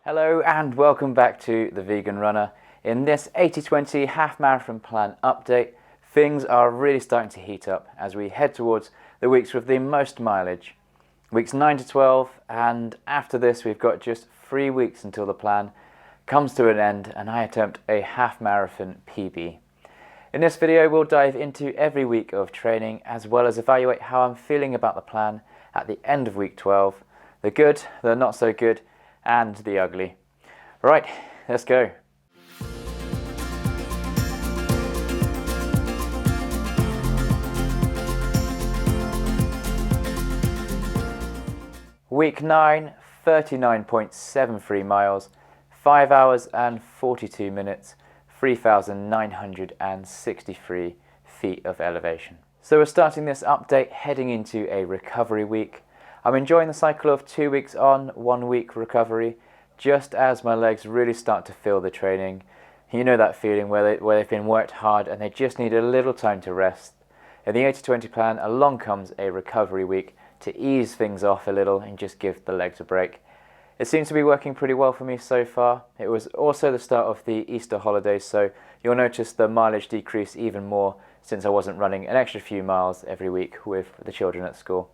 Hello and welcome back to The Vegan Runner. In this 80-20 half marathon plan update, things are really starting to heat up as we head towards the weeks with the most mileage. Weeks 9 to 12, and after this we've got just 3 weeks until the plan comes to an end and I attempt a half marathon PB. In this video we'll dive into every week of training as well as evaluate how I'm feeling about the plan at the end of week 12, the good, the not so good, and the ugly. Right, let's go. Week 9, 39.73 miles, 5 hours and 42 minutes, 3,963 feet of elevation. So we're starting this update heading into a recovery week. I'm enjoying the cycle of 2 weeks on, 1 week recovery, just as my legs really start to feel the training. You know that feeling where they've been worked hard and they just need a little time to rest. In the 80-20 plan, along comes a recovery week to ease things off a little and just give the legs a break. It seems to be working pretty well for me so far. It was also the start of the Easter holidays, so you'll notice the mileage decrease even more since I wasn't running an extra few miles every week with the children at school.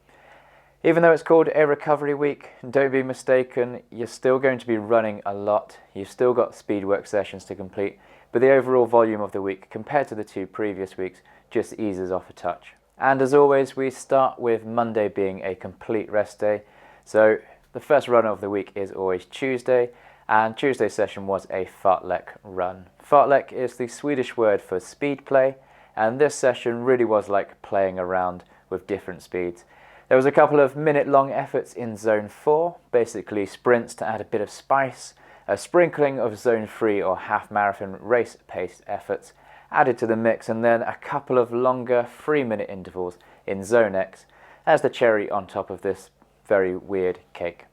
Even though it's called a recovery week, don't be mistaken, you're still going to be running a lot. You've still got speed work sessions to complete, but the overall volume of the week compared to the 2 previous weeks just eases off a touch. And as always, we start with Monday being a complete rest day. So the first run of the week is always Tuesday, and Tuesday's session was a fartlek run. Fartlek is the Swedish word for speed play, and this session really was like playing around with different speeds. There was a couple of minute-long efforts in Zone 4, basically sprints to add a bit of spice, a sprinkling of Zone 3 or half marathon race pace efforts added to the mix, and then a couple of longer 3-minute intervals in Zone X as the cherry on top of this very weird cake.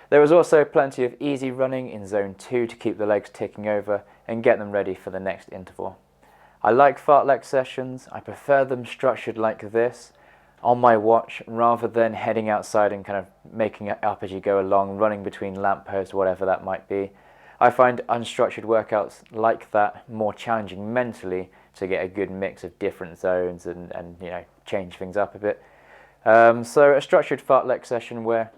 There was also plenty of easy running in Zone 2 to keep the legs ticking over and get them ready for the next interval. I like fartlek sessions. I prefer them structured like this, on my watch, rather than heading outside and kind of making it up as you go along, running between lampposts, whatever that might be. I find unstructured workouts like that more challenging mentally to get a good mix of different zones and you know, change things up a bit. So a structured fartlek session where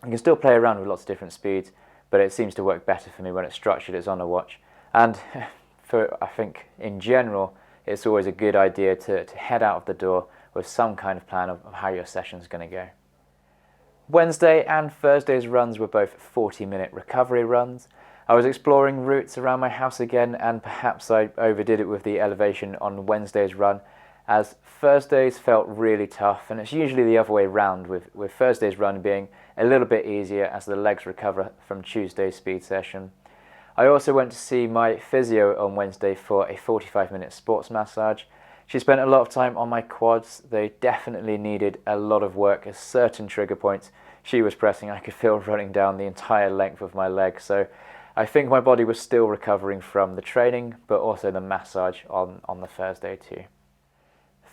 you can still play around with lots of different speeds, but it seems to work better for me when it's structured, it's on a watch. And I think in general, it's always a good idea to head out of the door with some kind of plan of how your session's going to go. Wednesday and Thursday's runs were both 40-minute recovery runs. I was exploring routes around my house again, and perhaps I overdid it with the elevation on Wednesday's run, as Thursdays felt really tough, and it's usually the other way round, with Thursday's run being a little bit easier as the legs recover from Tuesday's speed session. I also went to see my physio on Wednesday for a 45-minute sports massage. She spent a lot of time on my quads. They definitely needed a lot of work as certain trigger points she was pressing I could feel running down the entire length of my leg. So I think my body was still recovering from the training, but also the massage on the Thursday too.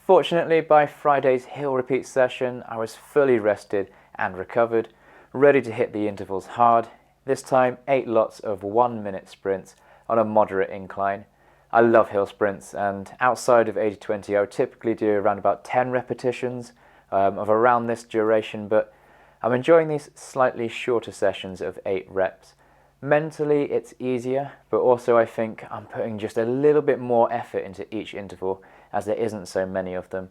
Fortunately, by Friday's hill repeat session, I was fully rested and recovered, ready to hit the intervals hard. This time, 8 lots of 1-minute sprints on a moderate incline. I love hill sprints, and outside of 80-20 I would typically do around about 10 repetitions of around this duration, but I'm enjoying these slightly shorter sessions of 8 reps. Mentally it's easier, but also I think I'm putting just a little bit more effort into each interval as there isn't so many of them.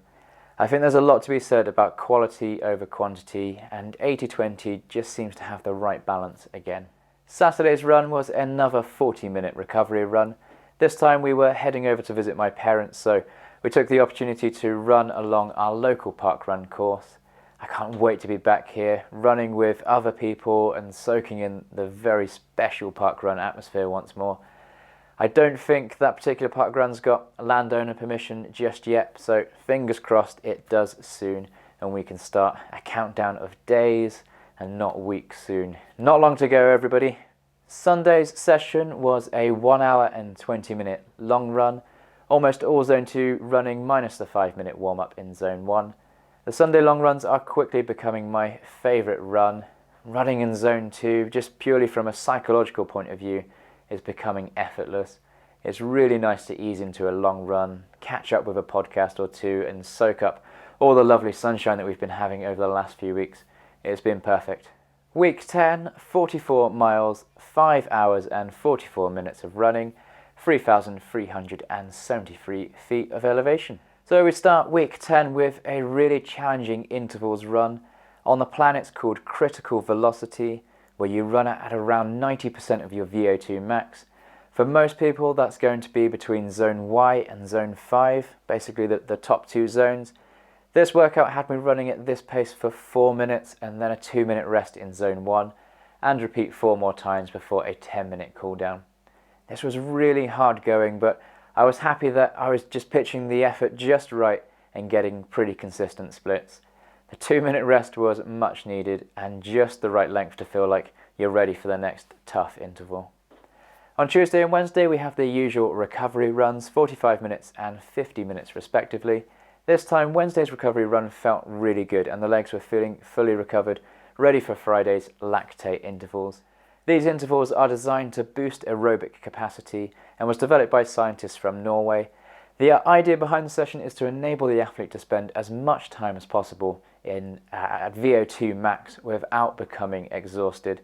I think there's a lot to be said about quality over quantity, and 80-20 just seems to have the right balance again. Saturday's run was another 40-minute recovery run. This time we were heading over to visit my parents, so we took the opportunity to run along our local parkrun course. I can't wait to be back here, running with other people and soaking in the very special parkrun atmosphere once more. I don't think that particular parkrun's got landowner permission just yet, so fingers crossed it does soon and we can start a countdown of days and not weeks soon. Not long to go, everybody. Sunday's session was a 1 hour and 20-minute long run, almost all Zone 2 running minus the 5-minute warm-up in Zone 1. The Sunday long runs are quickly becoming my favourite run. running in zone 2, just purely from a psychological point of view, is becoming effortless. It's really nice to ease into a long run, catch up with a podcast or two, and soak up all the lovely sunshine that we've been having over the last few weeks. It's been perfect. Week 10, 44 miles, 5 hours and 44 minutes of running, 3,373 feet of elevation. So we start week 10 with a really challenging intervals run. On the plan it's called critical velocity, where you run at around 90% of your VO2 max. For most people that's going to be between zone Y and zone 5, basically the top two zones. This workout had me running at this pace for 4 minutes and then a 2-minute rest in zone 1 and repeat 4 more times before a 10-minute cool down. This was really hard going, but I was happy that I was just pitching the effort just right and getting pretty consistent splits. The 2-minute rest was much needed and just the right length to feel like you're ready for the next tough interval. On Tuesday and Wednesday we have the usual recovery runs, 45 minutes and 50 minutes respectively. This time Wednesday's recovery run felt really good and the legs were feeling fully recovered, ready for Friday's lactate intervals. These intervals are designed to boost aerobic capacity and was developed by scientists from Norway. The idea behind the session is to enable the athlete to spend as much time as possible at VO2 max without becoming exhausted.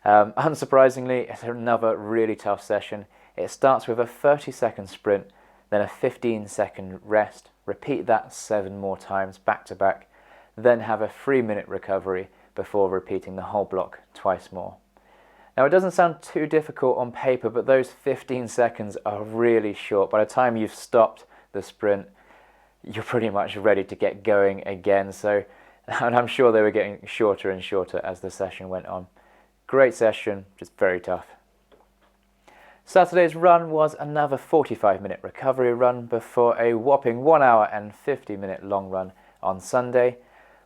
Unsurprisingly, it's another really tough session. It starts with a 30-second sprint, then a 15-second rest. Repeat that 7 more times back to back, then have a 3-minute recovery before repeating the whole block twice more. Now it doesn't sound too difficult on paper, but those 15 seconds are really short. By the time you've stopped the sprint, you're pretty much ready to get going again. And I'm sure they were getting shorter and shorter as the session went on. Great session, just very tough. Saturday's run was another 45-minute recovery run before a whopping 1 hour and 50-minute long run on Sunday.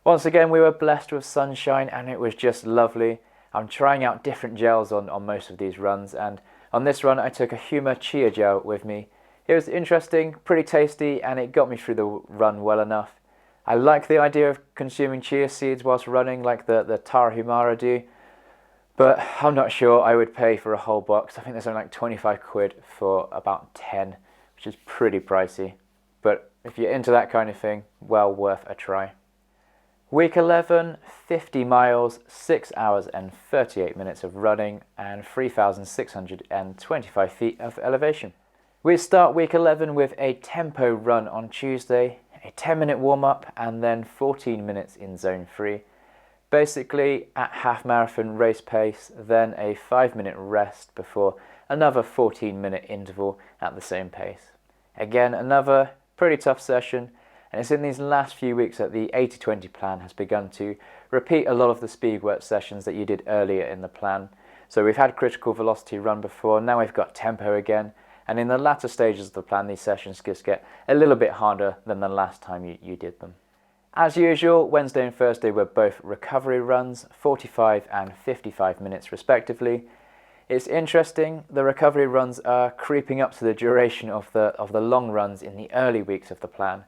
Once again, we were blessed with sunshine and it was just lovely. I'm trying out different gels on most of these runs, and on this run I took a Huma Chia gel with me. It was interesting, pretty tasty, and it got me through the run well enough. I like the idea of consuming chia seeds whilst running like the Tarahumara do, but I'm not sure I would pay for a whole box. I think there's only like 25 quid for about 10, which is pretty pricey. But if you're into that kind of thing, well worth a try. Week 11, 50 miles, 6 hours and 38 minutes of running and 3,625 feet of elevation. We start week 11 with a tempo run on Tuesday, a 10-minute warm-up and then 14 minutes in zone 3. Basically at half marathon race pace, then a 5-minute rest before another 14-minute interval at the same pace. Again, another pretty tough session. And it's in these last few weeks that the 80-20 plan has begun to repeat a lot of the speed work sessions that you did earlier in the plan. So we've had critical velocity run before, now we've got tempo again. And in the latter stages of the plan, these sessions just get a little bit harder than the last time you did them. As usual, Wednesday and Thursday were both recovery runs, 45 and 55 minutes respectively. It's interesting, the recovery runs are creeping up to the duration of the long runs in the early weeks of the plan.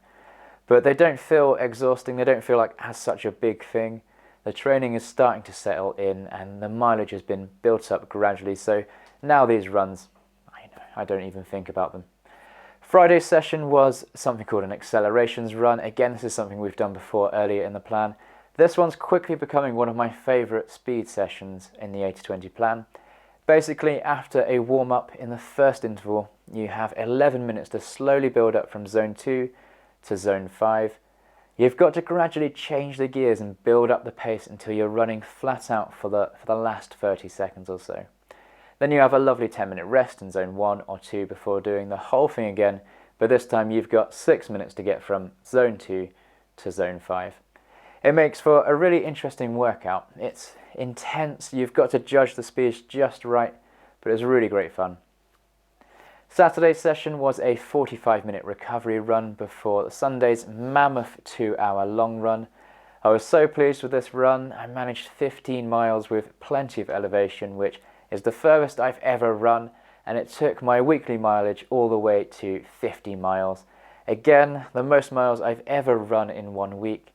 But they don't feel exhausting, they don't feel like as such a big thing. The training is starting to settle in and the mileage has been built up gradually, so now these runs, I don't even think about them. Friday's session was something called an accelerations run. Again, this is something we've done before earlier in the plan. This one's quickly becoming one of my favourite speed sessions in the 80-20 plan. Basically, after a warm-up in the first interval, you have 11 minutes to slowly build up from zone 2 to zone 5. You've got to gradually change the gears and build up the pace until you're running flat out for the last 30 seconds or so. Then you have a lovely 10-minute rest in zone 1 or 2 before doing the whole thing again, but this time you've got 6 minutes to get from zone 2 to zone 5. It makes for a really interesting workout. It's intense, you've got to judge the speeds just right, but it's really great fun. Saturday's session was a 45-minute recovery run before Sunday's mammoth 2-hour long run. I was so pleased with this run. I managed 15 miles with plenty of elevation, which is the furthest I've ever run, and it took my weekly mileage all the way to 50 miles. Again, the most miles I've ever run in 1 week.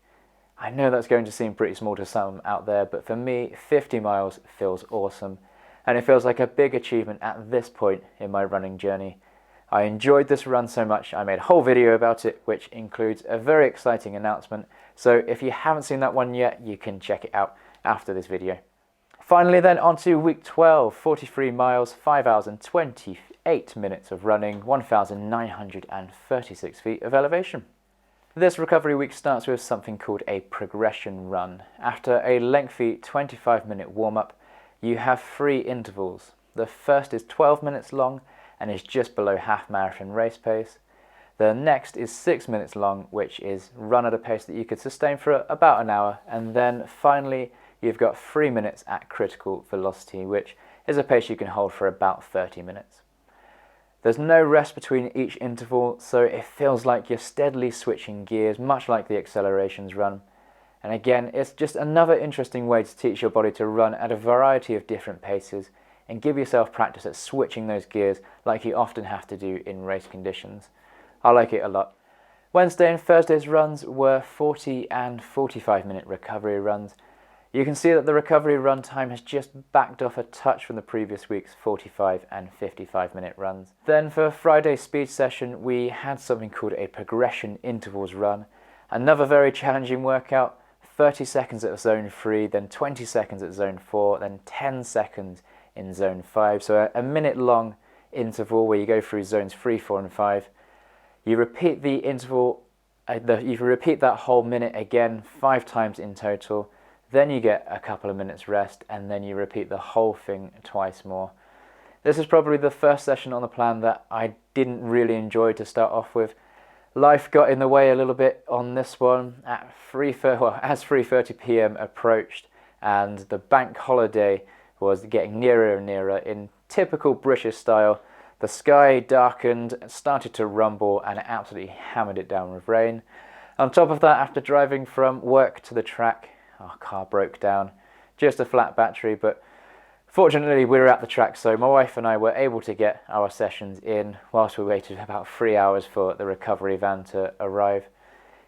I know that's going to seem pretty small to some out there, but for me, 50 miles feels awesome, and it feels like a big achievement at this point in my running journey. I enjoyed this run so much, I made a whole video about it, which includes a very exciting announcement, so if you haven't seen that one yet, you can check it out after this video. Finally then, on to week 12, 43 miles, 5 hours and 28 minutes of running, 1,936 feet of elevation. This recovery week starts with something called a progression run. After a lengthy 25-minute warm-up, you have 3 intervals. The first is 12 minutes long and is just below half marathon race pace. The next is 6 minutes long, which is run at a pace that you could sustain for about an hour. And then finally, you've got 3 minutes at critical velocity, which is a pace you can hold for about 30 minutes. There's no rest between each interval, so it feels like you're steadily switching gears, much like the accelerations run. And again, it's just another interesting way to teach your body to run at a variety of different paces and give yourself practice at switching those gears like you often have to do in race conditions. I like it a lot. Wednesday and Thursday's runs were 40 and 45-minute recovery runs. You can see that the recovery run time has just backed off a touch from the previous week's 45 and 55-minute runs. Then for Friday's speed session, we had something called a progression intervals run. Another very challenging workout, 30 seconds at zone 3, then 20 seconds at zone 4, then 10 seconds in zone 5. So a minute long interval where you go through zones 3, 4 and 5. You repeat the interval, you repeat that whole minute again 5 times in total. Then you get a couple of minutes rest, and then you repeat the whole thing twice more. This is probably the first session on the plan that I didn't really enjoy to start off with. Life got in the way a little bit on this one at as 3:30 p.m. approached, and the bank holiday was getting nearer and nearer. In typical British style, the sky darkened, started to rumble, and it absolutely hammered it down with rain. On top of that, after driving from work to the track, our car broke down, just a flat battery, but fortunately we were at the track, so my wife and I were able to get our sessions in whilst we waited about 3 hours for the recovery van to arrive.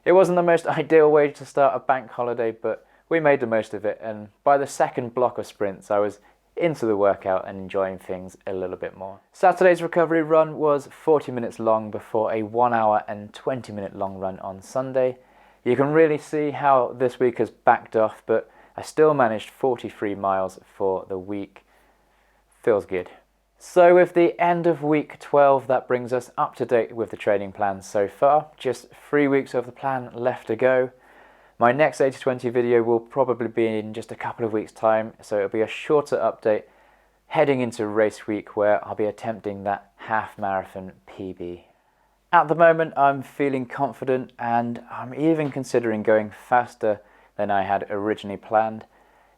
It wasn't the most ideal way to start a bank holiday, but we made the most of it, and by the second block of sprints I was into the workout and enjoying things a little bit more. Saturday's recovery run was 40 minutes long before a 1 hour and 20 minute long run on Sunday. You can really see how this week has backed off, but I still managed 43 miles for the week. Feels good. So with the end of week 12, that brings us up to date with the training plan so far. Just 3 weeks of the plan left to go. My next 80-20 video will probably be in just a couple of weeks' time, so it'll be a shorter update heading into race week where I'll be attempting that half marathon PB. At the moment, I'm feeling confident, and I'm even considering going faster than I had originally planned.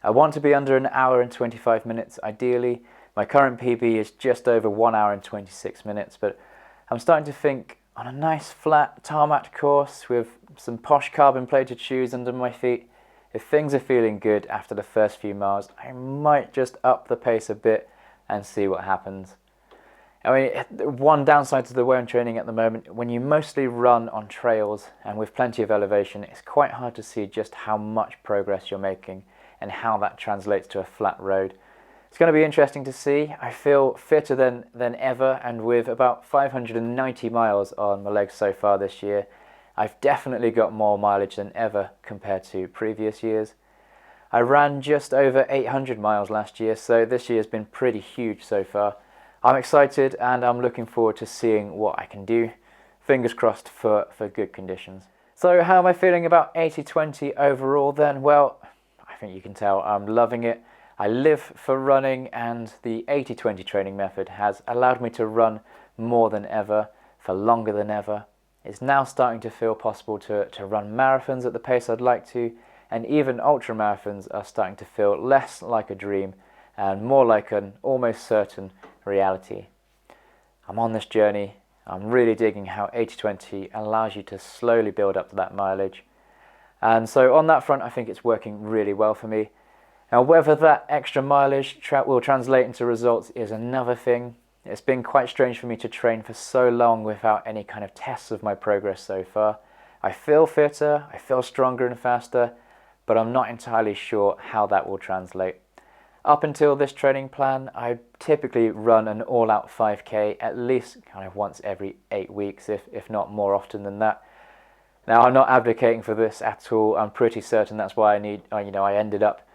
I want to be under an hour and 25 minutes ideally. My current PB is just over 1 hour and 26 minutes, but I'm starting to think on a nice flat tarmac course with some posh carbon plated shoes under my feet, if things are feeling good after the first few miles, I might just up the pace a bit and see what happens. I mean, one downside to the way I'm training at the moment, when you mostly run on trails and with plenty of elevation, it's quite hard to see just how much progress you're making and how that translates to a flat road. It's going to be interesting to see. I feel fitter than ever, and with about 590 miles on my legs so far this year, I've definitely got more mileage than ever compared to previous years. I ran just over 800 miles last year, so this year's been pretty huge so far. I'm excited and I'm looking forward to seeing what I can do. Fingers crossed for good conditions. So how am I feeling about 80-20 overall then? Well, I think you can tell I'm loving it. I live for running, and the 80-20 training method has allowed me to run more than ever, for longer than ever. It's now starting to feel possible to run marathons at the pace I'd like to, and even ultra marathons are starting to feel less like a dream and more like an almost certain reality. I'm on this journey. I'm really digging how 80-20 allows you to slowly build up to that mileage. And so on that front, I think it's working really well for me. Now, whether that extra mileage will translate into results is another thing. It's been quite strange for me to train for so long without any kind of tests of my progress so far. I feel fitter, I feel stronger and faster, but I'm not entirely sure how that will translate. Up until this training plan, I typically run an all-out 5K at least kind of once every 8 weeks, if not more often than that. Now, I'm not advocating for this at all. I'm pretty certain that's why I ended up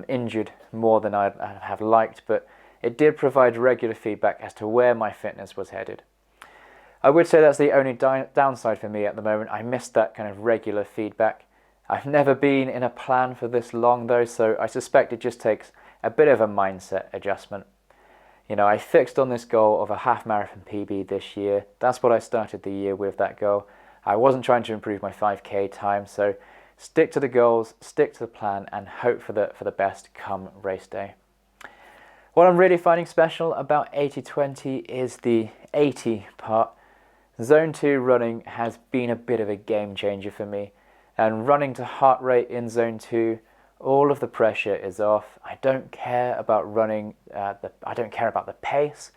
injured more than I'd have liked, but it did provide regular feedback as to where my fitness was headed. I would say that's the only downside for me at the moment. I missed that kind of regular feedback. I've never been in a plan for this long though, so I suspect it just takes a bit of a mindset adjustment. I fixed on this goal of a half marathon PB this year. That's what I started the year with, that goal. I wasn't trying to improve my 5K time, so stick to the goals, stick to the plan, and hope for the best come race day. What I'm really finding special about 80-20 is the 80 part. Zone 2 running has been a bit of a game changer for me, and running to heart rate in Zone 2, all of the pressure is off. I don't care about running, I don't care about the pace.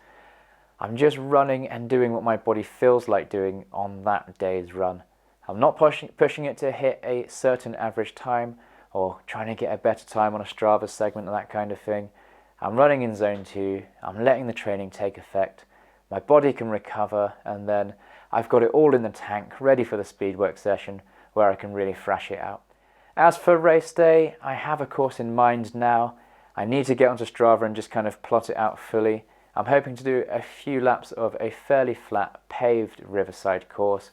I'm just running and doing what my body feels like doing on that day's run. I'm not pushing it to hit a certain average time or trying to get a better time on a Strava segment or that kind of thing. I'm running in Zone 2, I'm letting the training take effect, my body can recover, and then I've got it all in the tank, ready for the speed work session where I can really thrash it out. As for race day, I have a course in mind now. I need to get onto Strava and just kind of plot it out fully. I'm hoping to do a few laps of a fairly flat, paved riverside course,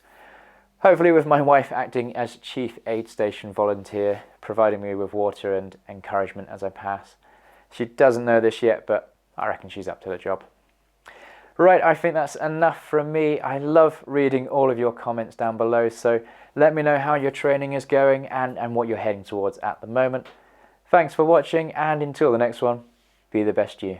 hopefully with my wife acting as chief aid station volunteer, providing me with water and encouragement as I pass. She doesn't know this yet, but I reckon she's up to the job. Right, I think that's enough from me. I love reading all of your comments down below, so let me know how your training is going and what you're heading towards at the moment. Thanks for watching, and until the next one, be the best you.